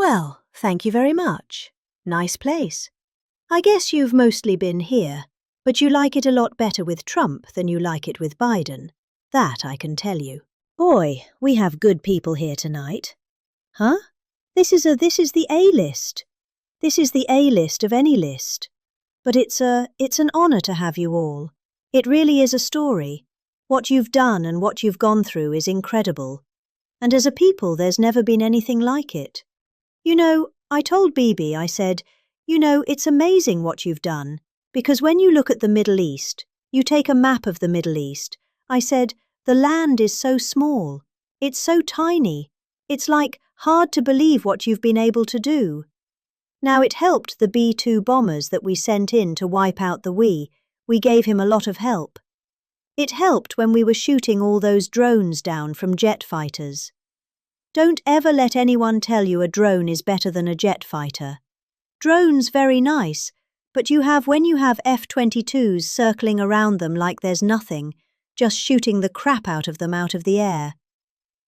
Well, thank you very much. Nice place. I guess you've mostly been here, but you like it a lot better with Trump than you like it with Biden. That I can tell you. Boy, we have good people here tonight. Huh? This is the A-list. This is the A-list of any list. But it's an honor to have you all. It really is a story. What you've done and what you've gone through is incredible. And as a people, there's never been anything like it. You know, I told Bibi, I said, it's amazing what you've done, because when you look at the Middle East, you take a map of the Middle East, I said, the land is so small. It's so tiny. It's like hard to believe what you've been able to do. Now, it helped the B-2 bombers that we sent in to wipe out the we gave him a lot of help. It helped when we were shooting all those drones down from jet fighters. Don't ever let anyone tell you a drone is better than a jet fighter. Drones very nice, but when you have F-22s circling around them like there's nothing, just shooting the crap out of them out of the air.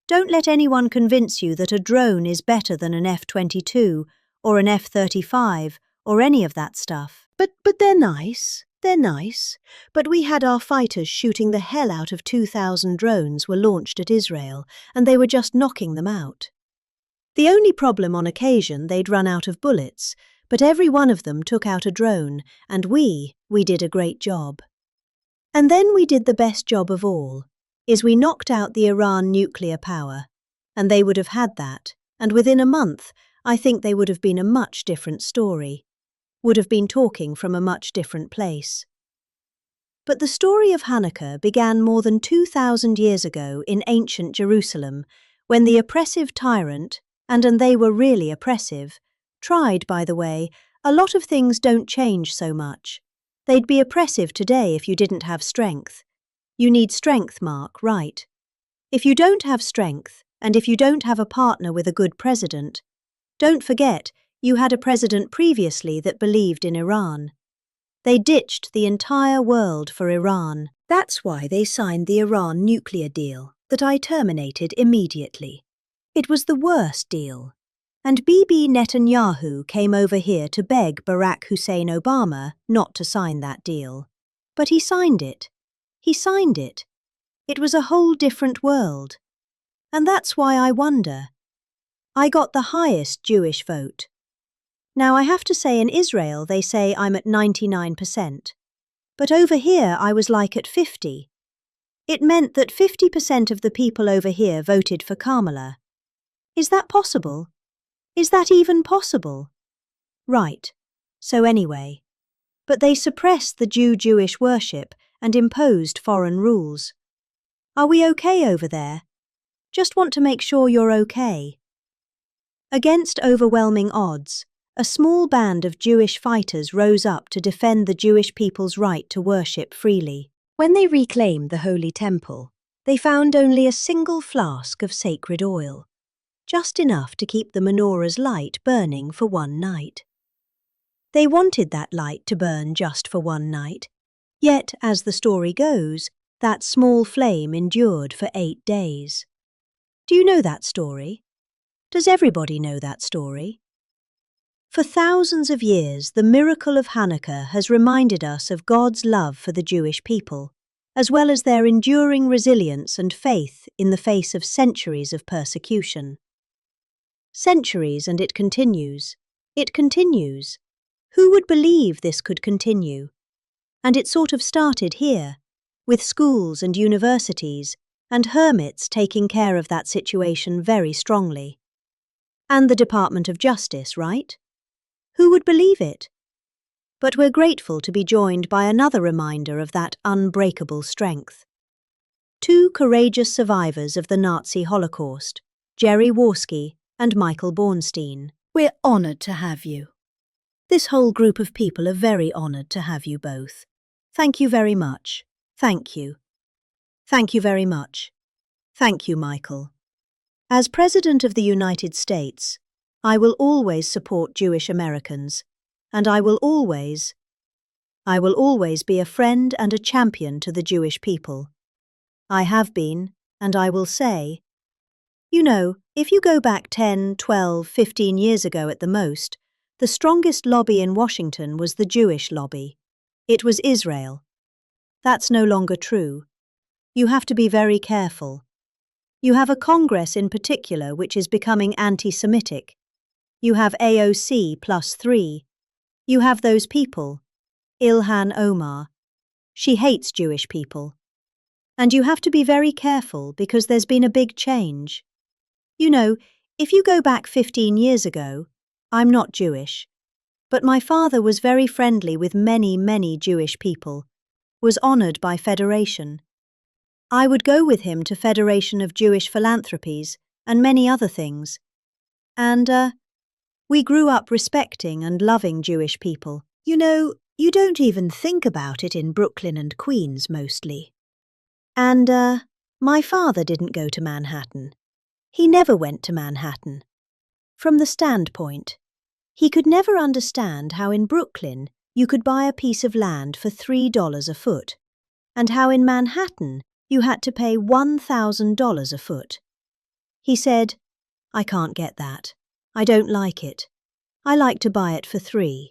Don't let anyone convince you that a drone is better than an F-22 or an F-35 or any of that stuff. But they're nice. They're nice. But we had our fighters shooting the hell out of 2,000 drones were launched at Israel, and they were just knocking them out. The only problem on occasion, they'd run out of bullets, but every one of them took out a drone, and we did a great job. And then we did the best job of all, is we knocked out the Iran nuclear power, and they would have had that, and within a month, I think they would have been a much different story, would have been talking from a much different place. But the story of Hanukkah began more than 2,000 years ago in ancient Jerusalem, when the oppressive tyrant, and they were really oppressive, tried, by the way, a lot of things don't change so much. They'd be oppressive today if you didn't have strength. You need strength, Mark, right? If you don't have strength, and if you don't have a partner with a good president, don't forget, you had a president previously that believed in Iran. They ditched the entire world for Iran. That's why they signed the Iran nuclear deal that I terminated immediately. It was the worst deal. And Bibi Netanyahu came over here to beg Barack Hussein Obama not to sign that deal. But he signed it. He signed it. It was a whole different world. And that's why I wonder. I got the highest Jewish vote. Now I have to say in Israel they say I'm at 99%. But over here I was like at 50. It meant that 50% of the people over here voted for Kamala. Is that possible? Is that even possible? Right. So anyway. But they suppressed the Jewish worship and imposed foreign rules. Are we okay over there? Just want to make sure you're okay. Against overwhelming odds, a small band of Jewish fighters rose up to defend the Jewish people's right to worship freely. When they reclaimed the Holy Temple, they found only a single flask of sacred oil, just enough to keep the menorah's light burning for one night. They wanted that light to burn just for one night, yet, as the story goes, that small flame endured for 8 days. Do you know that story? Does everybody know that story? For thousands of years, the miracle of Hanukkah has reminded us of God's love for the Jewish people, as well as their enduring resilience and faith in the face of centuries of persecution. Centuries, and it continues. It continues. Who would believe this could continue? And it sort of started here, with schools and universities, and hermits taking care of that situation very strongly. And the Department of Justice, right? Who would believe it? But we're grateful to be joined by another reminder of that unbreakable strength. 2 courageous survivors of the Nazi Holocaust, Jerry Warski and Michael Bornstein. We're honored to have you. This whole group of people are very honored to have you both. Thank you very much. Thank you. Thank you very much. Thank you, Michael. As President of the United States, I will always support Jewish Americans, and I will always be a friend and a champion to the Jewish people. I have been, and I will say, You know, if you go back 10, 12, 15 years ago at the most, the strongest lobby in Washington was the Jewish lobby. It was Israel. That's no longer true. You have to be very careful. You have a Congress in particular which is becoming anti-Semitic. You have AOC +3. You have those people. Ilhan Omar. She hates Jewish people. And you have to be very careful because there's been a big change. You know, if you go back 15 years ago, I'm not Jewish, but my father was very friendly with many, many Jewish people, was honored by Federation. I would go with him to Federation of Jewish Philanthropies and many other things. And, we grew up respecting and loving Jewish people. You know, you don't even think about it in Brooklyn and Queens mostly. And, my father didn't go to Manhattan. He never went to Manhattan. From the standpoint, he could never understand how in Brooklyn you could buy a piece of land for $3 a foot, and how in Manhattan you had to pay $1,000 a foot. He said, I can't get that. I don't like it. I like to buy it for $3.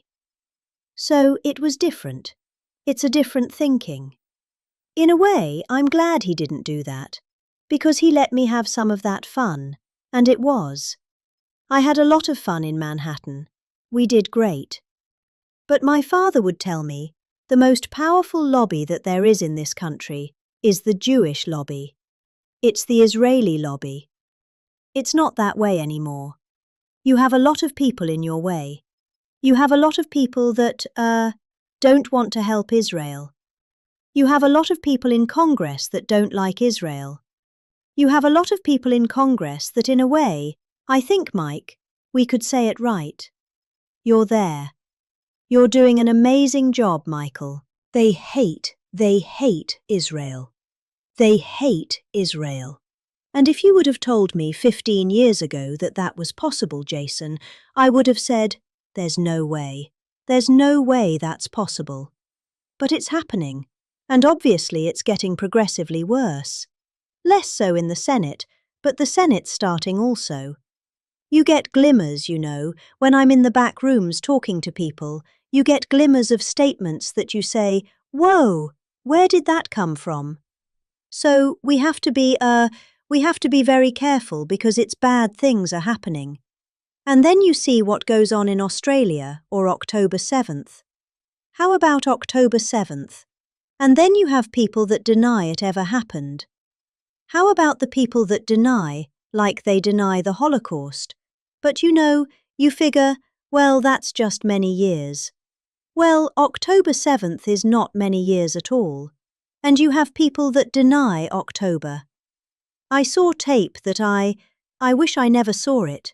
So it was different. It's a different thinking. In a way, I'm glad he didn't do that, because he let me have some of that fun, and it was. I had a lot of fun in Manhattan. We did great. But my father would tell me the most powerful lobby that there is in this country is the Jewish lobby. It's the Israeli lobby. It's not that way anymore. You have a lot of people in your way. You have a lot of people that, don't want to help Israel. You have a lot of people in Congress that don't like Israel. You have a lot of people in Congress that, in a way, I think, Mike, we could say it right. You're there. You're doing an amazing job, Michael. They hate Israel. They hate Israel. And if you would have told me 15 years ago that that was possible, Jason, I would have said, there's no way. There's no way that's possible. But it's happening, and obviously it's getting progressively worse. Less so in the Senate, but the Senate's starting also. You get glimmers, you know, when I'm in the back rooms talking to people, you get glimmers of statements that you say, whoa, where did that come from? So we have to be very careful because it's bad things are happening. And then you see what goes on in Australia or October 7th. How about October 7th? And then you have people that deny it ever happened. How about the people that deny, like they deny the Holocaust? But you know, you figure, well, that's just many years. Well, October 7th is not many years at all. And you have people that deny October. I saw tape that I wish I never saw it.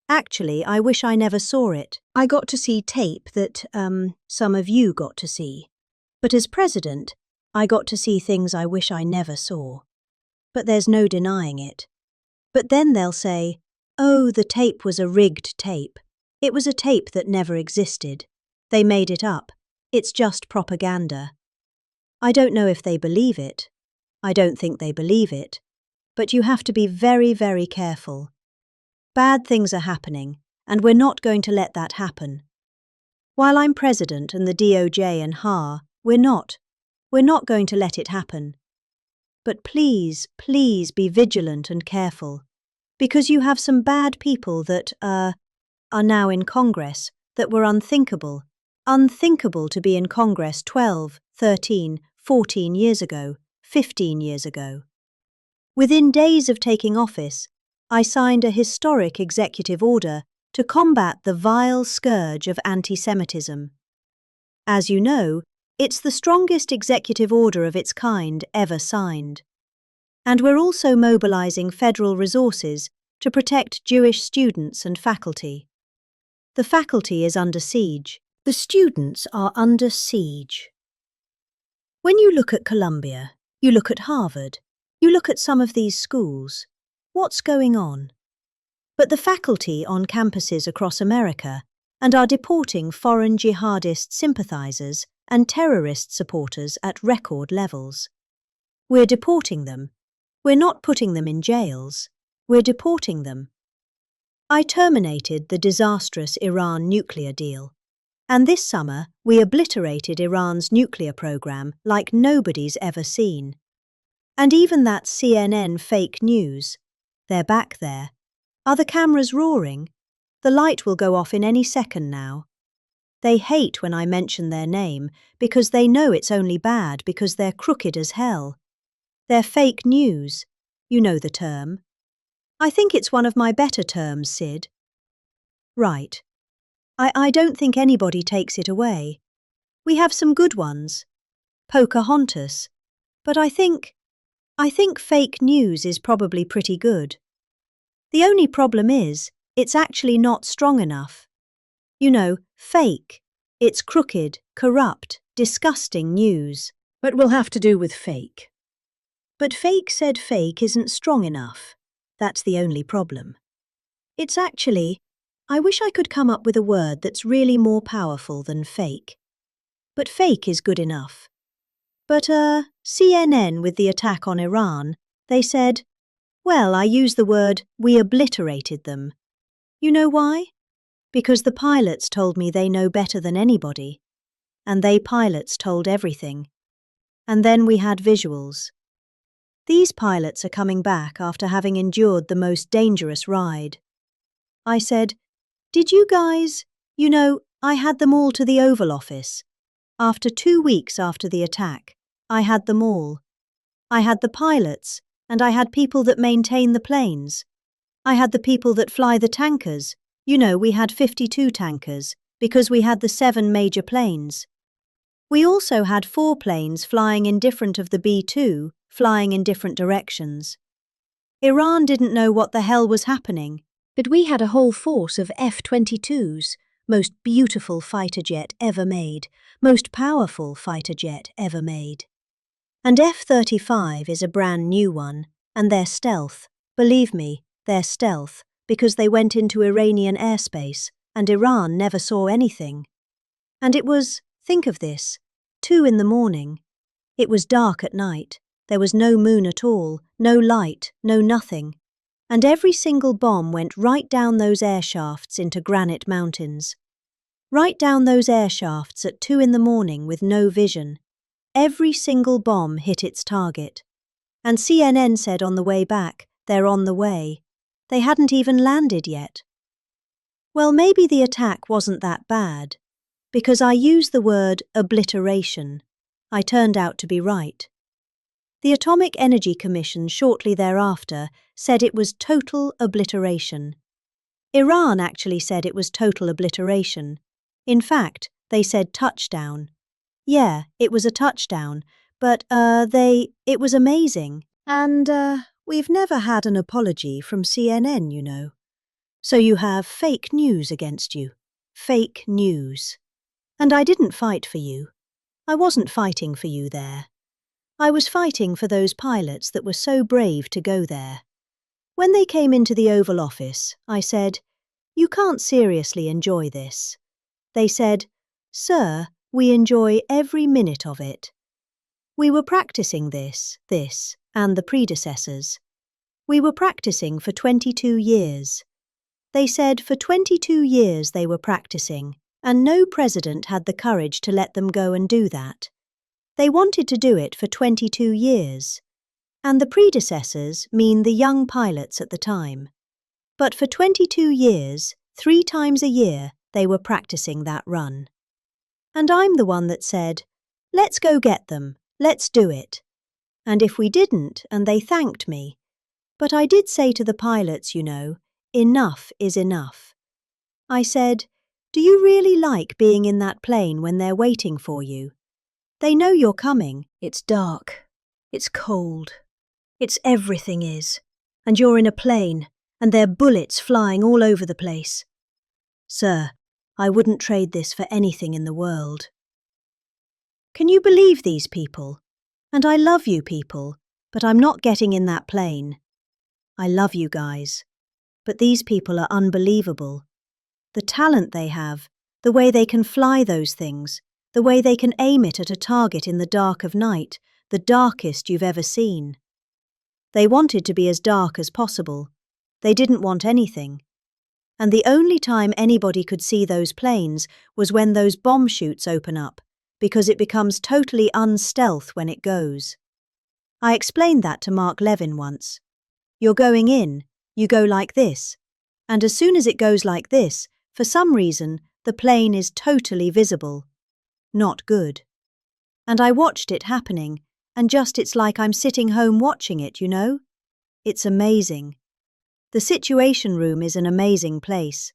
Actually, I wish I never saw it. I got to see tape that, some of you got to see. But as president, I got to see things I wish I never saw. But there's no denying it. But then they'll say, oh, the tape was a rigged tape. It was a tape that never existed. They made it up. It's just propaganda. I don't know if they believe it. I don't think they believe it. But you have to be very, very careful. Bad things are happening, and we're not going to let that happen. While I'm president and the DOJ and HAR, we're not. We're not going to let it happen. But please, please be vigilant and careful, because you have some bad people that, are now in Congress that were unthinkable to be in Congress 12, 13, 14 years ago, 15 years ago. Within days of taking office, I signed a historic executive order to combat the vile scourge of anti-Semitism. As you know, it's the strongest executive order of its kind ever signed. And we're also mobilizing federal resources to protect Jewish students and faculty. The faculty is under siege. The students are under siege. When you look at Columbia, you look at Harvard, you look at some of these schools, what's going on? But the faculty on campuses across America and are deporting foreign jihadist sympathizers and terrorist supporters at record levels. We're deporting them. We're not putting them in jails. We're deporting them. I terminated the disastrous Iran nuclear deal. And this summer, we obliterated Iran's nuclear program like nobody's ever seen. And even that CNN fake news, they're back there. Are the cameras roaring? The light will go off in any second now. They hate when I mention their name because they know it's only bad because they're crooked as hell. They're fake news. You know the term. I think it's one of my better terms, Sid. Right. I don't think anybody takes it away. We have some good ones. Pocahontas. But I think fake news is probably pretty good. The only problem is, it's actually not strong enough. You know, fake. It's crooked, corrupt, disgusting news. But we'll have to do with fake. But fake said fake isn't strong enough. That's the only problem. It's actually, I wish I could come up with a word that's really more powerful than fake. But fake is good enough. But CNN with the attack on Iran, they said, well, I use the word, we obliterated them. You know why? Because the pilots told me they know better than anybody. And they pilots told everything. And then we had visuals. These pilots are coming back after having endured the most dangerous ride. I said, did you guys, I had them all to the Oval Office. After 2 weeks after the attack, I had them all. I had the pilots, and I had people that maintain the planes. I had the people that fly the tankers. We had 52 tankers, because we had the 7 major planes. We also had 4 planes flying in different of the B-2, flying in different directions. Iran didn't know what the hell was happening, but we had a whole force of F-22s, most beautiful fighter jet ever made, most powerful fighter jet ever made. And F-35 is a brand new one, and they're stealth. Believe me, they're stealth, because they went into Iranian airspace, and Iran never saw anything. And it was, think of this, 2 in the morning. It was dark at night. There was no moon at all, no light, no nothing. And every single bomb went right down those air shafts into granite mountains. Right down those air shafts at 2 in the morning with no vision. Every single bomb hit its target. And CNN said on the way back, they're on the way. They hadn't even landed yet. Well, maybe the attack wasn't that bad, because I used the word obliteration. I turned out to be right. The Atomic Energy Commission shortly thereafter said it was total obliteration. Iran actually said it was total obliteration. In fact, they said touchdown. Yeah, it was a touchdown, but it was amazing. And we've never had an apology from CNN, So you have fake news against you. Fake news. And I didn't fight for you. I wasn't fighting for you there. I was fighting for those pilots that were so brave to go there. When they came into the Oval Office, I said, you can't seriously enjoy this. They said, sir, we enjoy every minute of it. We were practicing this, and the predecessors. We were practicing for 22 years. They said for 22 years they were practicing, and no president had the courage to let them go and do that. They wanted to do it for 22 years. And the predecessors mean the young pilots at the time. But for 22 years, 3 times a year, they were practicing that run. And I'm the one that said, let's go get them, let's do it. And if we didn't, and they thanked me. But I did say to the pilots, enough is enough. I said, do you really like being in that plane when they're waiting for you? They know you're coming. It's dark. It's cold. It's everything is. And you're in a plane, and there are bullets flying all over the place. Sir, I wouldn't trade this for anything in the world. Can you believe these people? And I love you people, but I'm not getting in that plane. I love you guys, but these people are unbelievable. The talent they have, the way they can fly those things, the way they can aim it at a target in the dark of night, the darkest you've ever seen. They wanted to be as dark as possible, They didn't want anything. And the only time anybody could see those planes was when those bomb chutes open up, because it becomes totally unstealth when it goes. I explained that to Mark Levin once. You're going in, you go like this, and as soon as it goes like this, for some reason, the plane is totally visible. Not good. And I watched it happening, and it's like I'm sitting home watching it, you know? It's amazing. The Situation Room is an amazing place.